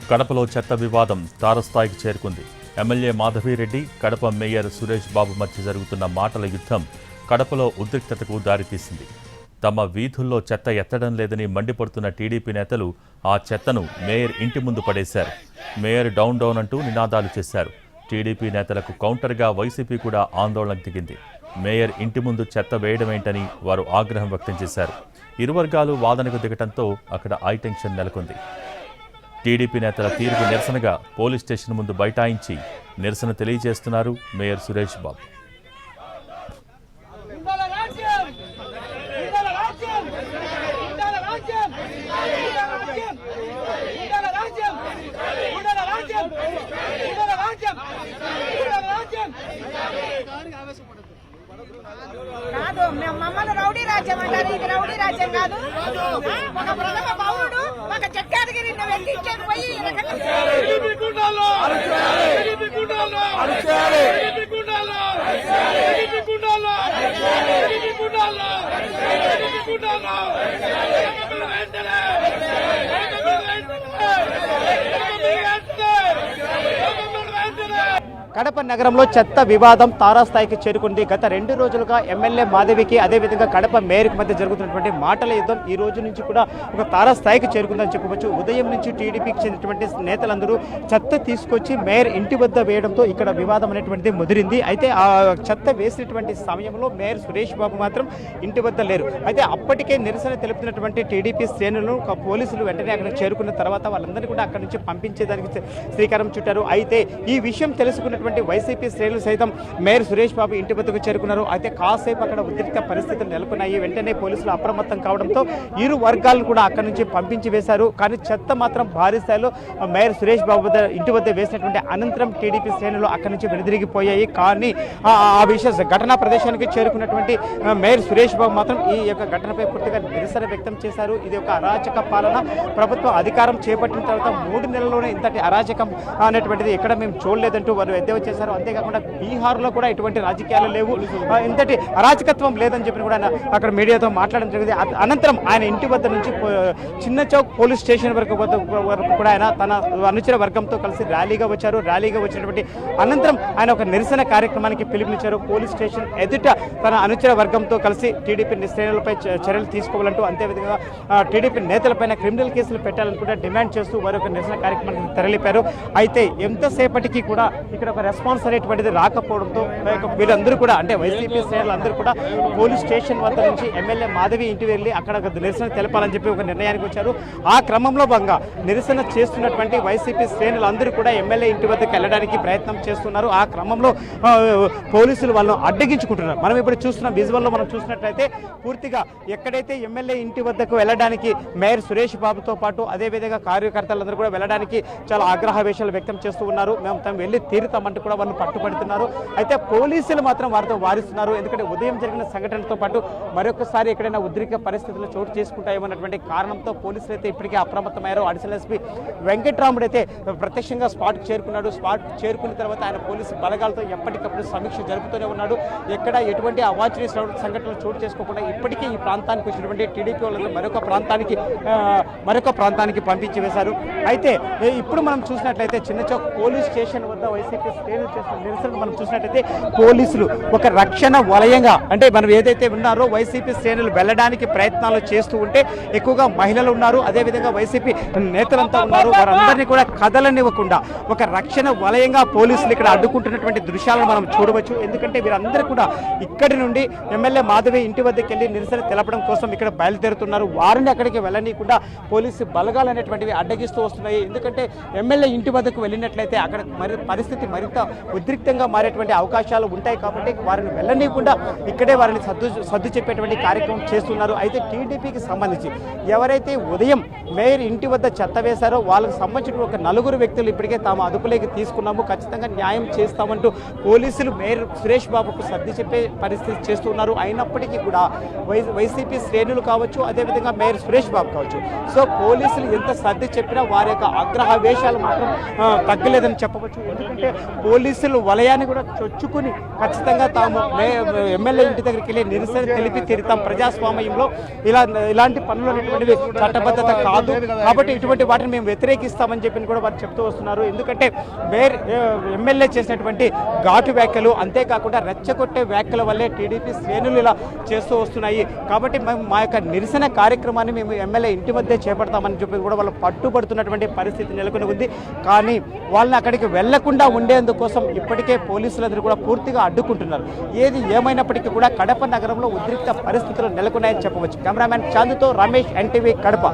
కడపలో చెత్త వివాదం తారస్థాయికి చేరుకుంది. ఎమ్మెల్యే మాధవిరెడ్డి, కడప మేయర్ సురేష్ బాబు మధ్య జరుగుతున్న మాటల యుద్ధం కడపలో ఉద్రిక్తతకు దారితీసింది. తమ వీధుల్లో చెత్త ఎత్తడం లేదని మండిపడుతున్న టీడీపీ నేతలు ఆ చెత్తను మేయర్ ఇంటి ముందు పడేశారు. మేయర్ డౌన్ డౌన్ అంటూ నినాదాలు చేశారు. టీడీపీ నేతలకు కౌంటర్గా వైసీపీ కూడా ఆందోళనకు దిగింది. మేయర్ ఇంటి ముందు చెత్త వేయడమేంటని వారు ఆగ్రహం వ్యక్తం చేశారు. ఇరు వర్గాలు వాదనకు దిగటంతో అక్కడ హైటెన్షన్ నెలకొంది. టీడీపీ నేతల తీరుకు నిరసనగా పోలీస్ స్టేషన్ ముందు బైఠాయించి నిరసన తెలియజేస్తున్నారు మేయర్ సురేష్ బాబు. కాదు, మమ్మల్ని రౌడీ రాజ్యం అంటారు. ఇది రౌడీ రాజ్యం కాదు. ఒక ప్రథమ పౌరుడు ఒక చెట్టాడిగిరి వెక్కించేది పోయి కడప నగరంలో చెత్త వివాదం తారాస్థాయికి చేరుకుంది. గత 2 రోజులుగా ఎమ్మెల్యే మాధవికి అదేవిధంగా కడప మేయర్కి మధ్య జరుగుతున్నటువంటి మాటల యుద్ధం ఈ రోజు నుంచి కూడా ఒక తారాస్థాయికి చేరుకుందని చెప్పవచ్చు. ఉదయం నుంచి టీడీపీకి చెందినటువంటి నేతలందరూ చెత్త తీసుకొచ్చి మేయర్ ఇంటి వద్ద వేయడంతో ఇక్కడ వివాదం అనేటువంటిది ముదిరింది. అయితే ఆ చెత్త వేసినటువంటి సమయంలో మేయర్ సురేష్ బాబు మాత్రం ఇంటి వద్ద లేరు. అయితే అప్పటికే నిరసన తెలుపుతున్నటువంటి టీడీపీ శ్రేణులను పోలీసులు వెంటనే అక్కడ చేరుకున్న తర్వాత వాళ్ళందరినీ కూడా అక్కడి నుంచి పంపించేదానికి శ్రీకారం చుట్టారు. అయితే ఈ విషయం తెలుసుకున్నటువంటి వైసీపీ శ్రేణులు సైతం మేయర్ సురేష్ బాబు ఇంటి వద్దకు చేరుకున్నారు. అయితే కాసేపు అక్కడ ఉద్రిక్త పరిస్థితులు నెలకొన్నాయి. వెంటనే పోలీసులు అప్రమత్తం కావడంతో ఇరు వర్గాలను కూడా అక్కడి నుంచి పంపించి వేశారు. కానీ చెత్త మాత్రం భారీ స్థాయిలో మేయర్ సురేష్ బాబు ఇంటి వద్ద వేసినటువంటి అనంతరం టీడీపీ శ్రేణులు అక్కడి నుంచి వెనుదిరిగిపోయాయి. కానీ ఆ విషయ ఘటనా ప్రదేశానికి చేరుకున్నటువంటి మేయర్ సురేష్ బాబు మాత్రం ఈ యొక్క ఘటనపై పూర్తిగా నిరసన వ్యక్తం చేశారు. ఇది ఒక అరాచక పాలన. ప్రభుత్వం అధికారం చేపట్టిన తర్వాత 3 నెలల్లోనే ఇంతటి అరాచకం అనేటువంటిది ఎక్కడ మేము చూడలేదంటూ వారు ఎద్దేవా చేశారు. అంతేకాకుండా బీహార్లో కూడా ఇటువంటి రాజకీయాలు లేవు, ఇంతటి అరాచకత్వం లేదని చెప్పి కూడా అక్కడ మీడియాతో మాట్లాడడం జరిగింది. అనంతరం ఆయన ఇంటి వద్ద నుంచి చిన్న చౌక్ పోలీస్ స్టేషన్ వరకు కూడా ఆయన తన అనుచర వర్గంతో కలిసి ర్యాలీగా వచ్చారు. ర్యాలీగా వచ్చినటువంటి అనంతరం ఆయన ఒక నిరసన కార్యక్రమానికి పిలుపునిచ్చారు. పోలీస్ స్టేషన్ ఎదుట తన అనుచర వర్గంతో కలిసి టీడీపీ శ్రేణులపై చర్యలు తీసుకోవాలంటూ, అంతేవిధంగా టీడీపీ నేతలపైన క్రిమినల్ కేసులు పెట్టాలని కూడా డిమాండ్ చేస్తూ వారు ఒక నిరసన కార్యక్రమానికి తరలిపారు. అయితే ఎంతసేపటికి కూడా ఇక్కడ ఒక రెస్పాన్స్ అనేటువంటిది రాకపోవడంతో వీళ్ళందరూ కూడా అంటే వైసీపీ శ్రేణులందరూ కూడా పోలీస్ స్టేషన్ వద్ద నుంచి ఎమ్మెల్యే మాధవి ఇంటి వెళ్ళి అక్కడ నిరసన తెలపాలని చెప్పి ఒక నిర్ణయానికి వచ్చారు. ఆ క్రమంలో భాగంగా నిరసన చేస్తున్నటువంటి వైసీపీ శ్రేణులందరూ కూడా ఎమ్మెల్యే ఇంటి వద్దకు వెళ్ళడానికి ప్రయత్నం చేస్తున్నారు. ఆ క్రమంలో పోలీసులు వాళ్ళను అడ్డగించుకుంటున్నారు. మనం ఇప్పుడు చూస్తున్న విజువల్లో మనం చూసినట్లయితే పూర్తిగా ఎక్కడైతే ఎమ్మెల్యే ఇంటి వద్దకు వెళ్ళడానికి మేయర్ సురేష్ బాబుతో పాటు అదేవిధంగా కార్యకర్తలందరూ కూడా వెళ్ళడానికి చాలా ఆగ్రహావేశాలు వ్యక్తం చేస్తూ ఉన్నారు. మేము వెళ్ళి తీరుతామంటూ కూడా వాళ్ళు పట్టుబడుతున్నారు. అయితే పోలీసులు మాత్రం వారితో వారిస్తున్నారు. ఎందుకంటే ఉదయం జరిగిన సంఘటనతో పాటు మరొకసారి ఎక్కడైనా ఉద్రిక్త పరిస్థితులు చోటు చేసుకుంటాయేమన్నటువంటి కారణంతో పోలీసులు అయితే ఇప్పటికే అప్రమత్తమయ్యారు. అడిషనల్ ఎస్పీ వెంకట్రాముడు అయితే ప్రత్యక్షంగా స్పాట్కి చేరుకున్నాడు. స్పాట్ చేరుకున్న తర్వాత ఆయన పోలీసు బలగాలతో ఎప్పటికప్పుడు సమీక్ష జరుపుతూనే ఉన్నాడు. ఎక్కడ ఎటువంటి అవాంఛనీయ సంఘటనలు చోటు చేసుకోకుండా ఇప్పటికే ఈ ప్రాంతానికి వచ్చినటువంటి టీడీపీ వాళ్ళందరూ మరొక ప్రాంతానికి పంపించి వేశారు. అయితే ఇప్పుడు మనం చూసినట్లయితే చిన్న చౌక్ పోలీస్ స్టేషన్ వద్ద వైసీపీ శ్రేణులు చేసిన నిరసన మనం చూసినట్లయితే పోలీసులు ఒక రక్షణ వలయంగా అంటే మనం ఏదైతే ఉన్నారో వైసీపీ శ్రేణులు వెళ్ళడానికి ప్రయత్నాలు చేస్తూ ఉంటే ఎక్కువగా మహిళలు ఉన్నారు, అదేవిధంగా వైసీపీ నేతలంతా ఉన్నారు. వారందరినీ కూడా కదలనివ్వకుండా ఒక రక్షణ వలయంగా పోలీసులు ఇక్కడ అడ్డుకుంటున్నటువంటి దృశ్యాలను మనం చూడవచ్చు. ఎందుకంటే వీరందరూ కూడా ఇక్కడి నుండి ఎమ్మెల్యే మాధవి ఇంటి వద్దకు వెళ్ళి నిరసన తెలపడం కోసం ఇక్కడ బయలుదేరుతున్నారు. వారిని అక్కడికి వెళ్ళనీయకుండా పోలీసు బలగాలు అనేటువంటివి అడ్డగిస్తూ వస్తున్నాయి. ఎందుకంటే ఎమ్మెల్యే ఇంటి వద్దకు వెళ్ళినట్లయితే అక్కడ పరిస్థితి మరింత ఉద్రిక్తంగా మారేటువంటి అవకాశాలు ఉంటాయి. కాబట్టి వారిని వెళ్ళనీయకుండా ఇక్కడే వారిని సర్దు చెప్పేటువంటి కార్యక్రమం చేస్తున్నారు. అయితే టీడీపీకి సంబంధించి ఎవరైతే ఉదయం మేయర్ ఇంటి వద్ద చెత్త వేశారో వాళ్ళకి సంబంధించిన ఒక 4 వ్యక్తులు ఇప్పటికే తాము అదుపులోకి తీసుకున్నాము, ఖచ్చితంగా న్యాయం చేస్తామంటూ పోలీసులు మేయర్ సురేష్ బాబుకు సర్ది చెప్పే పరిస్థితి చేస్తున్నారు. అయినప్పటికీ కూడా వైసీపీ శ్రేణులు కావచ్చు, అదేవిధంగా మేయర్ సురేష్ బాబు కావచ్చు, సో పోలీసులు ఎంత సర్ది చెప్పినా వారి యొక్క ఆగ్రహావేశాలు మాత్రం తగ్గలేదని చెప్పవచ్చు. ఎందుకంటే పోలీసులు వలయాన్ని కూడా చొచ్చుకుని ఖచ్చితంగా తాము ఎమ్మెల్యే ఇంటి దగ్గరికి వెళ్ళి నిరసన తెలిపి తీరుతాం, ప్రజాస్వామ్యంలో ఇలాంటి పనులు అనేటువంటివి చట్టబద్ధత కాదు, కాబట్టి ఇటువంటి వాటిని మేము వ్యతిరేకిస్తామని చెప్పి కూడా వారు చెప్తూ వస్తున్నారు. ఎందుకంటే ఎమ్మెల్యే చేసినటువంటి ఘాటు వ్యాఖ్యలు, అంతేకాకుండా రెచ్చగొట్టే వ్యాఖ్యల వల్లే టీడీపీ శ్రేణులు ఇలా చేస్తూ వస్తున్నాయి. కాబట్టి మేము మా యొక్క నిరసన కార్యక్రమాన్ని మేము ఎమ్మెల్యే ఇంటి వద్దే చేపడతామని చెప్పి కూడా వాళ్ళు పట్టుబడుతున్నటువంటి పరిస్థితి నెలకొని ఉంది. కానీ వాళ్ళని అక్కడికి వెళ్లకుండా ఉండేందుకోసం ఇప్పటికే పోలీసులందరూ కూడా పూర్తిగా అడ్డుకుంటున్నారు. ఏది ఏమైనప్పటికీ కూడా కడప నగరంలో ఉద్రిక్త పరిస్థితులు నెలకొన్నాయని చెప్పవచ్చు. కెమెరామ్యాన్ చాందుతో రమేష్, ఎన్టీవీ, కడప.